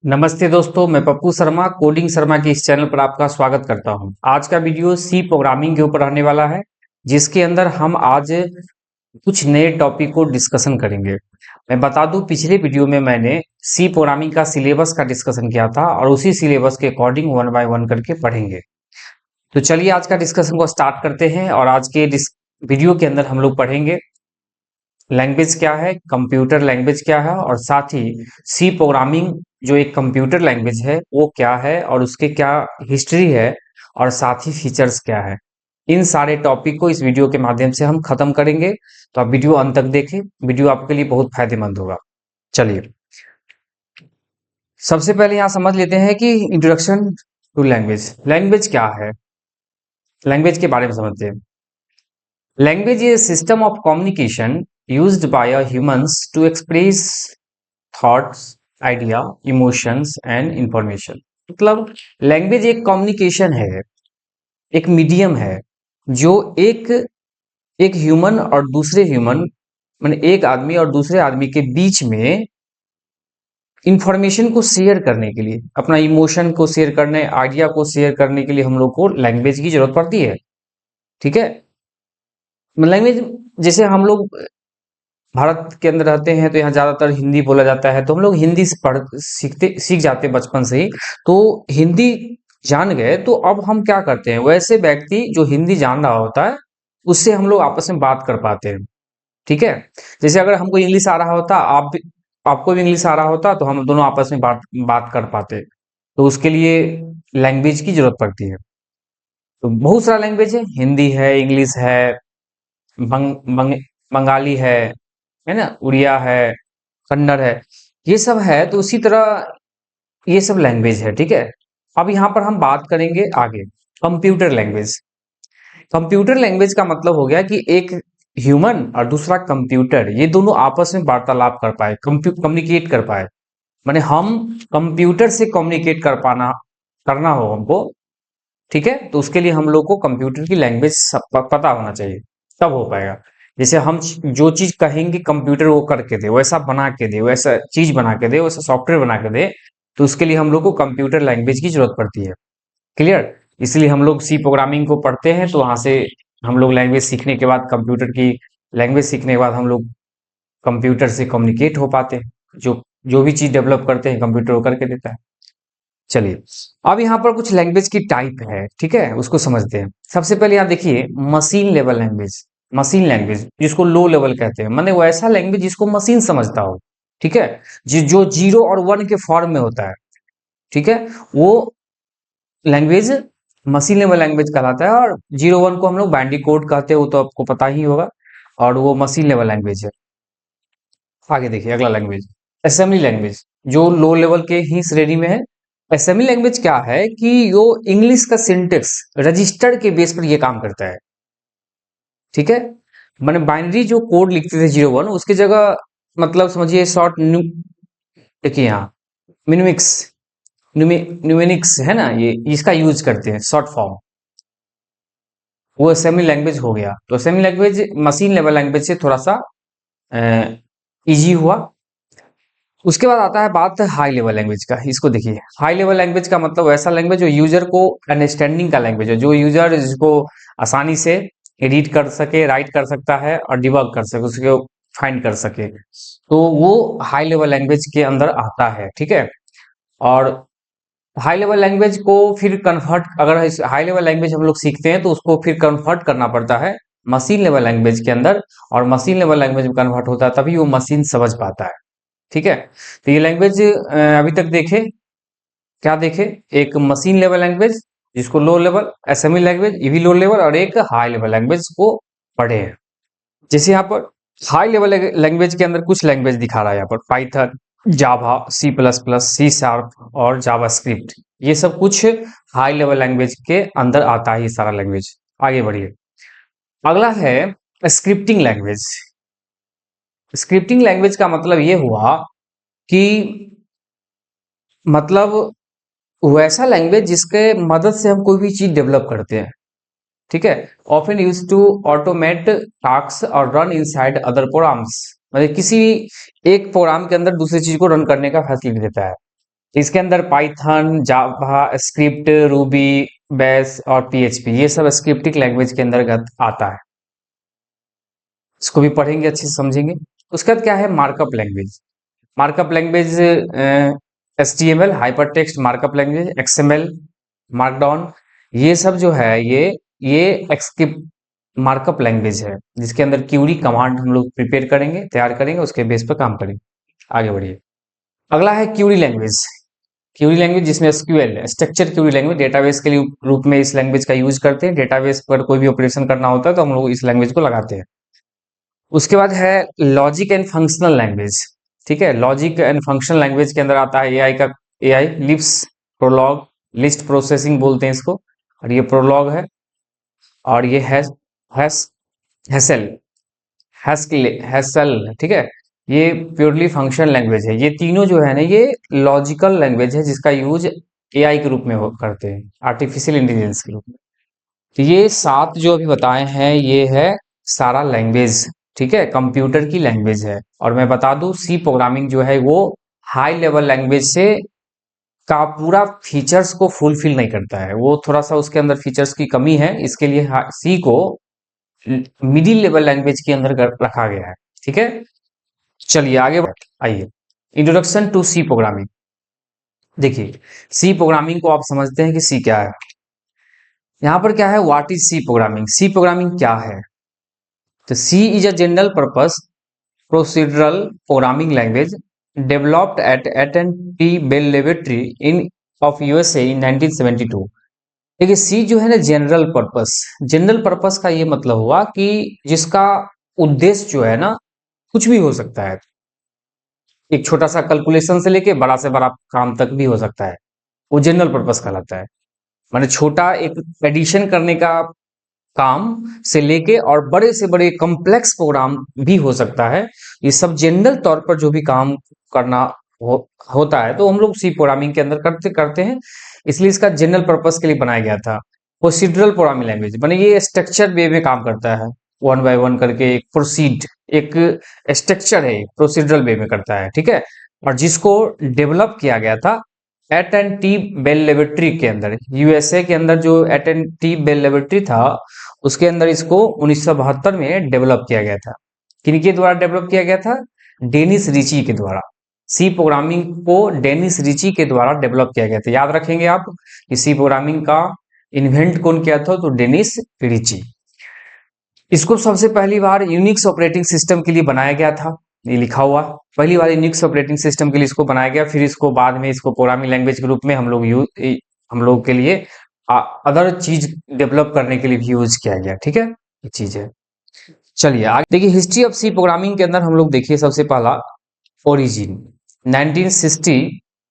नमस्ते दोस्तों, मैं पप्पू शर्मा कोडिंग शर्मा के इस चैनल पर आपका स्वागत करता हूं। आज का वीडियो सी प्रोग्रामिंग के ऊपर रहने वाला है, जिसके अंदर हम आज कुछ नए टॉपिक को डिस्कशन करेंगे। मैं बता दूं, पिछले वीडियो में मैंने सी प्रोग्रामिंग का सिलेबस का डिस्कशन किया था और उसी सिलेबस के अकॉर्डिंग वन बाय वन करके पढ़ेंगे। तो चलिए आज का डिस्कशन को स्टार्ट करते हैं और आज के वीडियो के अंदर हम लोग पढ़ेंगे लैंग्वेज क्या है, कंप्यूटर लैंग्वेज क्या है और साथ ही सी प्रोग्रामिंग जो एक कंप्यूटर लैंग्वेज है वो क्या है और उसके क्या हिस्ट्री है और साथ ही फीचर्स क्या है। इन सारे टॉपिक को इस वीडियो के माध्यम से हम खत्म करेंगे, तो आप वीडियो अंत तक देखें। वीडियो आपके लिए बहुत फायदेमंद होगा। चलिए सबसे पहले यहाँ समझ लेते हैं कि इंट्रोडक्शन टू लैंग्वेज। लैंग्वेज क्या है, लैंग्वेज के बारे में समझते हैं। Language is a system of communication used by a humans to express thoughts, idea, emotions and information। मतलब लैंग्वेज एक कम्युनिकेशन है, एक मीडियम है जो एक एक ह्यूमन और दूसरे ह्यूमन माने एक आदमी और दूसरे आदमी के बीच में इंफॉर्मेशन को शेयर करने के लिए, अपना इमोशन को शेयर करने, आइडिया को शेयर करने के लिए हम लोग को लैंग्वेज की जरूरत पड़ती है। ठीक है, लैंग्वेज जैसे हम लोग भारत के अंदर रहते हैं तो यहाँ ज्यादातर हिंदी बोला जाता है, तो हम लोग हिंदी से सीख जाते हैं बचपन से ही। तो हिंदी जान गए तो अब हम क्या करते हैं, वैसे व्यक्ति जो हिंदी जान रहा होता है उससे हम लोग आपस में बात कर पाते हैं। ठीक है, जैसे अगर हमको इंग्लिश आ रहा होता, आपको भी इंग्लिश आ रहा होता, तो हम दोनों आपस में बात कर पाते। तो उसके लिए लैंग्वेज की जरूरत पड़ती है। तो बहुत सारा लैंग्वेज है, हिंदी है, इंग्लिश है, बंग, बंग, बंगाली है ना, उड़िया है, कन्नड़ है, ये सब है। तो उसी तरह ये सब लैंग्वेज है। ठीक है, अब यहाँ पर हम बात करेंगे आगे कंप्यूटर लैंग्वेज। कंप्यूटर लैंग्वेज का मतलब हो गया कि एक ह्यूमन और दूसरा कंप्यूटर, ये दोनों आपस में वार्तालाप कर पाए, कम्युनिकेट कर पाए। माने हम कंप्यूटर से कम्युनिकेट कर पाना करना हो हमको। ठीक है, तो उसके लिए हम लोग को कंप्यूटर की लैंग्वेज पता होना चाहिए, तब हो पाएगा। जैसे हम जो चीज कहेंगे कंप्यूटर वो करके दे, वैसा बना के दे, वैसा चीज बना के दे, वैसा सॉफ्टवेयर बना के दे, तो उसके लिए हम लोग को कंप्यूटर लैंग्वेज की जरूरत पड़ती है। क्लियर, इसलिए हम लोग सी प्रोग्रामिंग को पढ़ते हैं, तो वहां से हम लोग लैंग्वेज सीखने के बाद, कंप्यूटर की लैंग्वेज सीखने के बाद हम लोग कंप्यूटर से कम्युनिकेट हो पाते हैं। जो जो भी चीज डेवलप करते हैं कंप्यूटर वो करके देता है। चलिए अब यहाँ पर कुछ लैंग्वेज की टाइप है, ठीक है, उसको समझते हैं। सबसे पहले यहाँ देखिए machine level language. Machine language जिसको लो लेवल कहते हैं, माने वो ऐसा लैंग्वेज जिसको मशीन समझता हो। ठीक है, जो जीरो और वन के फॉर्म में होता है। ठीक है, वो लैंग्वेज मशीन लेवल लैंग्वेज कहलाता है। और जीरो वन को हम लोग बाइनरी कोड कहते हैं, वो तो आपको पता ही होगा, और वो मशीन लेवल लैंग्वेज है। आगे देखिए अगला लैंग्वेज असेंबली लैंग्वेज, जो लो लेवल के ही श्रेणी में है। असेंबली लैंग्वेज क्या है कि यो इंग्लिश का सिंटेक्स रजिस्टर के बेस पर ये काम करता है। ठीक है, मैंने बाइनरी जो कोड लिखते थे जीरो वन, उसकी जगह मतलब समझिए शॉर्ट देखिए यहाँ मिनिमिक्स, न्यूमेनिक्स है ना, ये इसका यूज करते हैं शॉर्ट फॉर्म, वो असेंबली लैंग्वेज हो गया। तो assembly language machine level language से थोड़ा सा इजी हुआ। उसके बाद आता है बात हाई लेवल लैंग्वेज का। इसको देखिए, हाई लेवल लैंग्वेज का मतलब ऐसा लैंग्वेज जो यूजर को अंडरस्टैंडिंग का लैंग्वेज है, जो यूजर जिसको आसानी से रीड कर सके, राइट कर सकता है और डिबग कर सके, उसको फाइंड कर सके, तो वो हाई लेवल लैंग्वेज के अंदर आता है। ठीक है, और हाई लेवल लैंग्वेज को फिर कन्वर्ट, अगर हाई लेवल लैंग्वेज हम लोग सीखते हैं तो उसको फिर कन्वर्ट करना पड़ता है मशीन लेवल लैंग्वेज के अंदर, और मशीन लेवल लैंग्वेज में कन्वर्ट होता है तभी वो मशीन समझ पाता है। ठीक है, तो ये लैंग्वेज अभी तक देखे, क्या देखे, एक मशीन लेवल लैंग्वेज जिसको लो लेवल, असेंबली लैंग्वेज ये भी लो लेवल, और एक हाई लेवल लैंग्वेज को पढ़े हैं। जैसे यहाँ पर हाई लेवल लैंग्वेज के अंदर कुछ लैंग्वेज दिखा रहा है यहाँ पर, Python, Java, C plus plus, C sharp और जावा स्क्रिप्ट, ये सब कुछ हाई लेवल लैंग्वेज के अंदर आता है ये सारा लैंग्वेज। आगे बढ़िए, अगला है स्क्रिप्टिंग लैंग्वेज। स्क्रिप्टिंग लैंग्वेज का मतलब ये हुआ कि मतलब वैसा लैंग्वेज जिसके मदद से हम कोई भी चीज डेवलप करते हैं। ठीक है, often use to automate task और रन इनसाइड अदर प्रोग्राम्स, मतलब किसी एक प्रोग्राम के अंदर दूसरी चीज को रन करने का फैसिलिटी देता है। इसके अंदर पाइथन, जावा स्क्रिप्ट, रूबी, बेस और पीएचपी ये सब स्क्रिप्टिंग लैंग्वेज के अंतर्गत आता है। इसको भी पढ़ेंगे, अच्छे से समझेंगे। उसके बाद क्या है, markup language. Markup language HTML hyper text markup language, XML, markdown, ये सब जो है ये एक्सक्रिप्ट मार्कअप लैंग्वेज है, जिसके अंदर क्यूरी कमांड हम लोग प्रिपेयर करेंगे, तैयार करेंगे, उसके बेस पर काम करेंगे। आगे बढ़िए। अगला है क्यूरी लैंग्वेज। क्यूरी लैंग्वेज जिसमें SQL structure Curie language, database के लिए रूप में इस लैंग्वेज का यूज करते हैं। डेटाबेस पर कोई भी ऑपरेशन करना होता है तो हम लोग इस लैंग्वेज को लगाते हैं। उसके बाद है लॉजिक एंड फंक्शनल लैंग्वेज। ठीक है, लॉजिक एंड फंक्शनल लैंग्वेज के अंदर आता है एआई लिप्स, प्रोलॉग, लिस्ट प्रोसेसिंग बोलते हैं इसको, और ये प्रोलॉग है। और ये हैस हैसल हैसल, ठीक है, ये प्योरली फंक्शनल लैंग्वेज है। ये तीनों जो है ना, ये लॉजिकल लैंग्वेज है जिसका यूज एआई के रूप में करते हैं, आर्टिफिशियल इंटेलिजेंस के रूप में। तो ये 7 जो अभी बताए हैं ये है सारा लैंग्वेज, ठीक है, कंप्यूटर की लैंग्वेज है। और मैं बता दूं, सी प्रोग्रामिंग जो है वो हाई लेवल लैंग्वेज से का पूरा फीचर्स को फुलफिल नहीं करता है, वो थोड़ा सा उसके अंदर फीचर्स की कमी है। इसके लिए सी को मिडिल लेवल लैंग्वेज के अंदर रखा गया है। ठीक है, चलिए आगे आइए। Introduction to C programming. देखिए, सी प्रोग्रामिंग को आप समझते हैं कि सी क्या है। यहाँ पर क्या है, what is C programming. C programming क्या है, तो C is a general purpose procedural programming language developed at AT and T Bell laboratory in of USA in 1972। देखिए, सी जो है ना जनरल पर्पस का ये मतलब हुआ कि जिसका उद्देश्य जो है ना कुछ भी हो सकता है। एक छोटा सा कैलकुलेशन से लेके बड़ा से बड़ा काम तक भी हो सकता है, वो जनरल पर्पस कहलाता है। माने छोटा एक एडिशन करने का काम से लेके और बड़े से बड़े कॉम्प्लेक्स प्रोग्राम भी हो सकता है। ये सब जनरल तौर पर जो भी काम करना होता है तो हम लोग सी प्रोग्रामिंग के अंदर करते करते हैं, इसलिए इसका जनरल पर्पस के लिए बनाया गया था। प्रोसीडरल प्रोग्रामिंग लैंग्वेज माने ये स्ट्रक्चर वे में काम करता है, वन बाय वन करके एक प्रोसीड, एक स्ट्रक्चर है, प्रोसीडरल वे में करता है। ठीक है, और जिसको डेवलप किया गया था AT and T Bell laboratory के अंदर, यूएसए के अंदर जो AT and T Bell laboratory था उसके अंदर इसको 1972 में डेवलप किया गया था। किनके द्वारा डेवलप किया गया था, डेनिस रिची के द्वारा। सी प्रोग्रामिंग को डेनिस रिची के द्वारा डेवलप किया गया था। याद रखेंगे आप कि सी प्रोग्रामिंग का इन्वेंट कौन किया था, तो डेनिस रिची। इसको सबसे पहली बार यूनिक्स ऑपरेटिंग सिस्टम के लिए बनाया गया था, ये लिखा हुआ पहली बार यूनिक्स ऑपरेटिंग सिस्टम के लिए इसको बनाया गया। फिर इसको बाद में इसको प्रोग्रामिंग लैंग्वेज के रूप में हम लोग के लिए अदर चीज डेवलप करने के लिए भी यूज किया गया। ठीक है, ये चीज है। चलिए आगे देखिए, हिस्ट्री ऑफ सी प्रोग्रामिंग के अंदर हम लोग देखिए सबसे पहला ओरिजिन 1960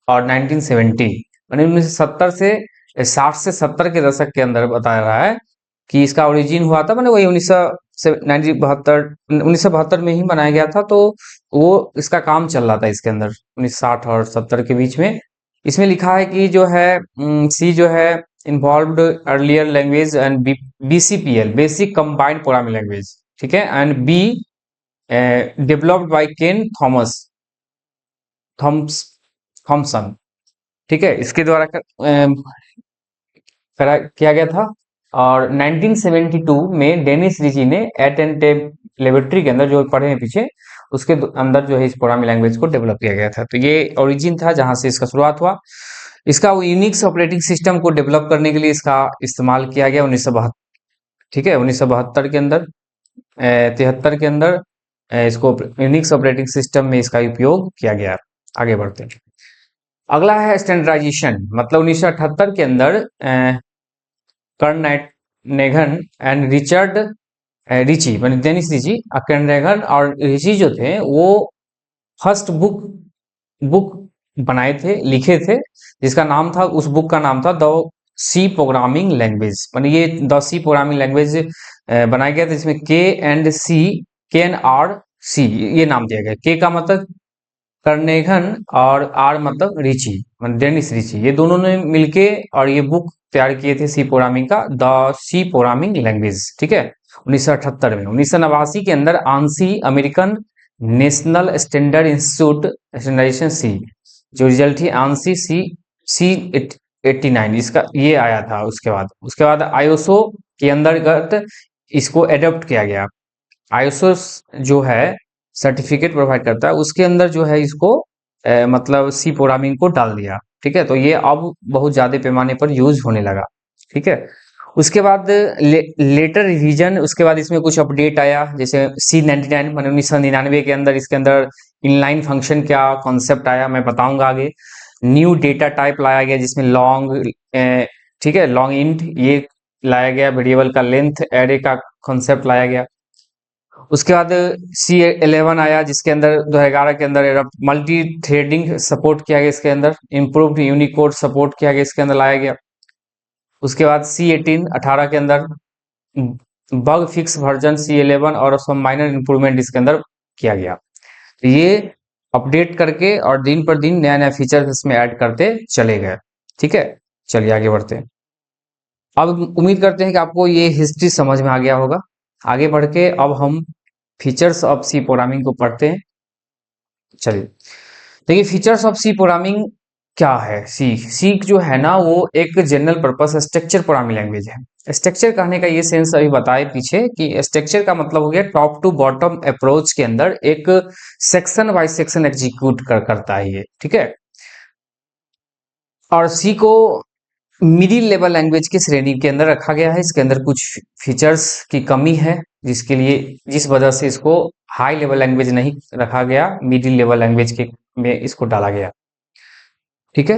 और 1970, यानी 1970 से 60 से 70 के दशक के अंदर बताया रहा है कि इसका ओरिजिन हुआ था। मैंने वही 1972 में ही बनाया गया था। तो वो इसका काम चल रहा था इसके अंदर 1960 और 70 के बीच में। इसमें लिखा है कि जो है सी जो है involved earlier language and BCPL basic combined programming language, ठीक है, and B developed by Ken Thompson, ठीक है, इसके द्वारा किया गया था। और 1972 में डेनिस रिची ने एट एंड टेप लेबोरेटरी के अंदर जो पढ़े हैं पीछे उसके अंदर जो है इस प्रोग्रामिंग लैंग्वेज को डेवलप किया गया था। तो ये ओरिजिन था जहां से इसका शुरुआत हुआ। इसका वो यूनिक्स ऑपरेटिंग सिस्टम को डेवलप करने के लिए इसका इस्तेमाल किया गया 1972, ठीक है, 1972 के अंदर 73 के अंदर इसको यूनिक्स ऑपरेटिंग सिस्टम में इसका उपयोग किया गया। आगे बढ़ते हैं। अगला है स्टैंडर्डाइजेशन, मतलब 1978 के अंदर कर्नेगन एंड रिचर्ड रिची, मतलब डेनिस रिची, कर्नेगन और रिची जो थे वो फर्स्ट बुक बनाए थे, लिखे थे, जिसका नाम था, उस बुक का नाम था द सी प्रोग्रामिंग लैंग्वेज। मतलब ये द सी प्रोग्रामिंग लैंग्वेज बनाया गया था, जिसमें के एन आर सी ये नाम दिया गया। के का मतलब कर्नेगन और आर मतलब रिची, मतलब डेनिस रिची, ये दोनों ने मिलके और ये बुक तैयार किए थे सी प्रोग्रामिंग का, द सी प्रोग्रामिंग लैंग्वेज। ठीक है, 1978 में। 1989 के अंदर ANSI American National Standard Institute standardization C, जो रिजल्ट थी आंसी C89 इसका ये आया था। उसके बाद आईएसओ के अंतर्गत इसको एडॉप्ट किया गया। आईएसओ जो है सर्टिफिकेट प्रोवाइड करता है, उसके अंदर जो है इसको मतलब सी प्रोग्रामिंग को डाल दिया। ठीक है, तो ये अब बहुत ज्यादा पैमाने पर यूज होने लगा। ठीक है, उसके बाद लेटर रिवीजन, उसके बाद इसमें कुछ अपडेट आया, जैसे C99 मैंने 1999 के अंदर इसके अंदर इनलाइन फंक्शन क्या कॉन्सेप्ट आया मैं बताऊंगा आगे। न्यू डेटा टाइप लाया गया जिसमें लॉन्ग, ठीक है, लॉन्ग इंट ये लाया गया, वेरिएबल का लेंथ एरे का कॉन्सेप्ट लाया गया। उसके बाद C11 आया जिसके अंदर 2011 के अंदर मल्टी थ्रेडिंग सपोर्ट किया गया, इसके अंदर इम्प्रूव्ड यूनिकोड सपोर्ट किया गया, इसके अंदर लाया गया। उसके बाद C18 18 के अंदर बग फिक्स वर्जन C11 और सम माइनर इंप्रूवमेंट इसके अंदर किया गया। तो ये अपडेट करके और दिन पर दिन नया नया फीचर इसमें ऐड करते चले गए। ठीक है, चलिए आगे बढ़ते हैं। अब उम्मीद करते हैं कि आपको ये हिस्ट्री समझ में आ गया होगा। आगे बढ़ के अब हम फीचर्स ऑफ सी प्रोग्रामिंग को पढ़ते हैं। चलिए देखिए, फीचर्स ऑफ सी प्रोग्रामिंग क्या है। सी जो है ना वो एक general purpose structure programming language है। स्ट्रक्चर कहने का ये सेंस अभी बताए पीछे कि स्ट्रक्चर का मतलब हो गया टॉप टू बॉटम अप्रोच के अंदर एक सेक्शन बाय सेक्शन एग्जीक्यूट करता है ये। ठीक है, और सी को मिडिल लेवल लैंग्वेज की श्रेणी के अंदर रखा गया है। इसके अंदर कुछ फीचर्स की कमी है जिस वजह से इसको हाई लेवल लैंग्वेज नहीं रखा गया, मिडिल लेवल लैंग्वेज के में इसको डाला गया। ठीक है,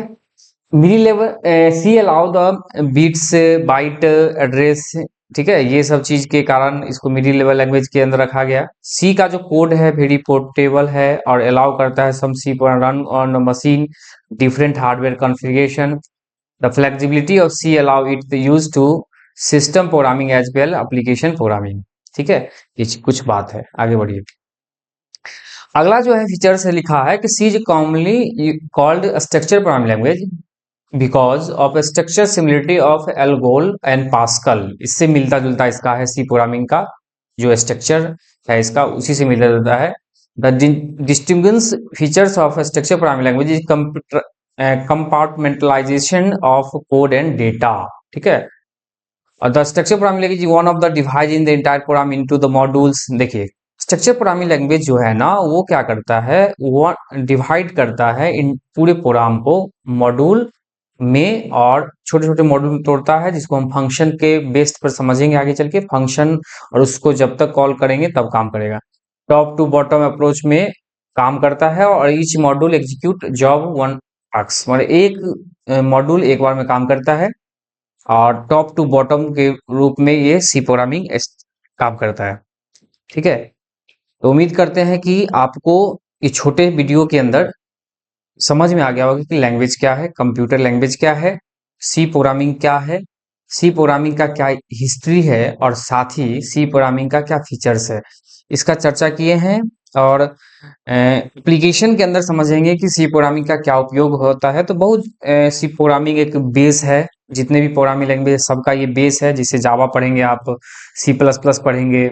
middle level C allow the bits byte address. ठीक है, ये सब चीज के कारण इसको मिडिल लेवल लैंग्वेज के अंदर रखा गया। सी का जो कोड है वेरी पोर्टेबल है और अलाउ करता है some C run on machine different hardware configuration. The flexibility of C allow it to use to system programming as well application programming। ठीक है, ये कुछ बात है, आगे बढ़िए। अगला जो है फीचर से लिखा है कि C is commonly called structure programming language because of a structure similarity of Algol and Pascal। इससे मिलता जुलता इसका है सी प्रोग्रामिंग का जो स्ट्रक्चर है इसका उसी से मिलता जुलता है। The distinguishing features of a structure programming language is compartmentalization of code and data। ठीक है, और the structure programming language one of the divide in the entire programme into the modules. देखिए, स्ट्रक्चर प्रोग्रामिंग लैंग्वेज जो है ना वो क्या करता है, वो डिवाइड करता है इन पूरे प्रोग्राम को मॉड्यूल में और छोटे छोटे मॉड्यूल में तोड़ता है, जिसको हम फंक्शन के बेस्ड पर समझेंगे आगे चल के। फंक्शन और उसको जब तक कॉल करेंगे तब काम करेगा। टॉप टू बॉटम अप्रोच में काम करता है और each module execute job one task, मतलब एक मॉड्यूल एक बार में काम करता है और टॉप टू बॉटम के रूप में ये सी प्रोग्रामिंग काम करता है। ठीक है, तो उम्मीद करते हैं कि आपको इस छोटे वीडियो के अंदर समझ में आ गया होगा कि लैंग्वेज क्या है, कंप्यूटर लैंग्वेज क्या है, सी प्रोग्रामिंग क्या है, सी प्रोग्रामिंग का क्या हिस्ट्री है और साथ ही सी प्रोग्रामिंग का क्या फीचर्स है, इसका चर्चा किए हैं। और एप्लीकेशन के अंदर समझेंगे कि सी प्रोग्रामिंग का क्या उपयोग होता है। तो बहुत सी प्रोग्रामिंग एक बेस है, जितने भी प्रोग्रामिंग लैंग्वेज सबका ये बेस है। जिसे जावा पढ़ेंगे आप, C++ पढ़ेंगे,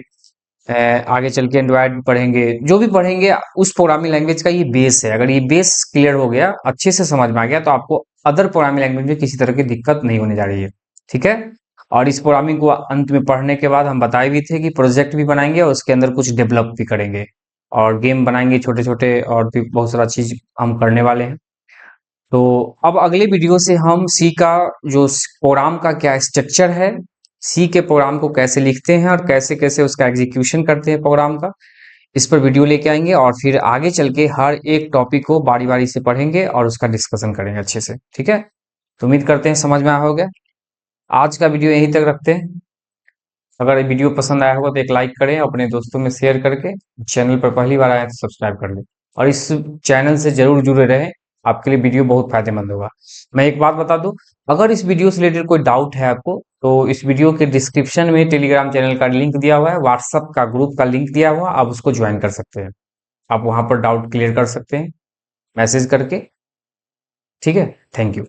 आगे चल के एंड्रॉयड पढ़ेंगे, जो भी पढ़ेंगे उस प्रोग्रामिंग लैंग्वेज का ये बेस है। अगर ये बेस क्लियर हो गया, अच्छे से समझ में आ गया, तो आपको अदर प्रोग्रामिंग लैंग्वेज में किसी तरह की दिक्कत नहीं होने जा रही है। ठीक है, और इस प्रोग्रामिंग को अंत में पढ़ने के बाद हम बताए भी थे कि प्रोजेक्ट भी बनाएंगे और उसके अंदर कुछ डेवलप भी करेंगे और गेम बनाएंगे छोटे छोटे, और भी बहुत सारा चीज हम करने वाले हैं। तो अब अगले वीडियो से हम सी का जो प्रोग्राम का क्या स्ट्रक्चर है, सी के प्रोग्राम को कैसे लिखते हैं और कैसे कैसे उसका एग्जीक्यूशन करते हैं प्रोग्राम का, इस पर वीडियो लेके आएंगे और फिर आगे चल के हर एक टॉपिक को बारी बारी से पढ़ेंगे और उसका डिस्कशन करेंगे अच्छे से। ठीक है, तो उम्मीद करते हैं समझ में आया होगा। आज का वीडियो यहीं तक रखते हैं। अगर ये वीडियो पसंद आया होगा तो एक लाइक करें, अपने दोस्तों में शेयर करके, चैनल पर पहली बार आए तो सब्सक्राइब कर लें और इस चैनल से जरूर जुड़े रहें। आपके लिए वीडियो बहुत फायदेमंद होगा। मैं एक बात बता दूं, अगर इस वीडियो से रिलेटेड कोई डाउट है आपको तो इस वीडियो के डिस्क्रिप्शन में टेलीग्राम चैनल का लिंक दिया हुआ है, व्हाट्सएप का ग्रुप का लिंक दिया हुआ, आप उसको ज्वाइन कर सकते हैं। आप वहां पर डाउट क्लियर कर सकते हैं मैसेज करके। ठीक है, थैंक यू।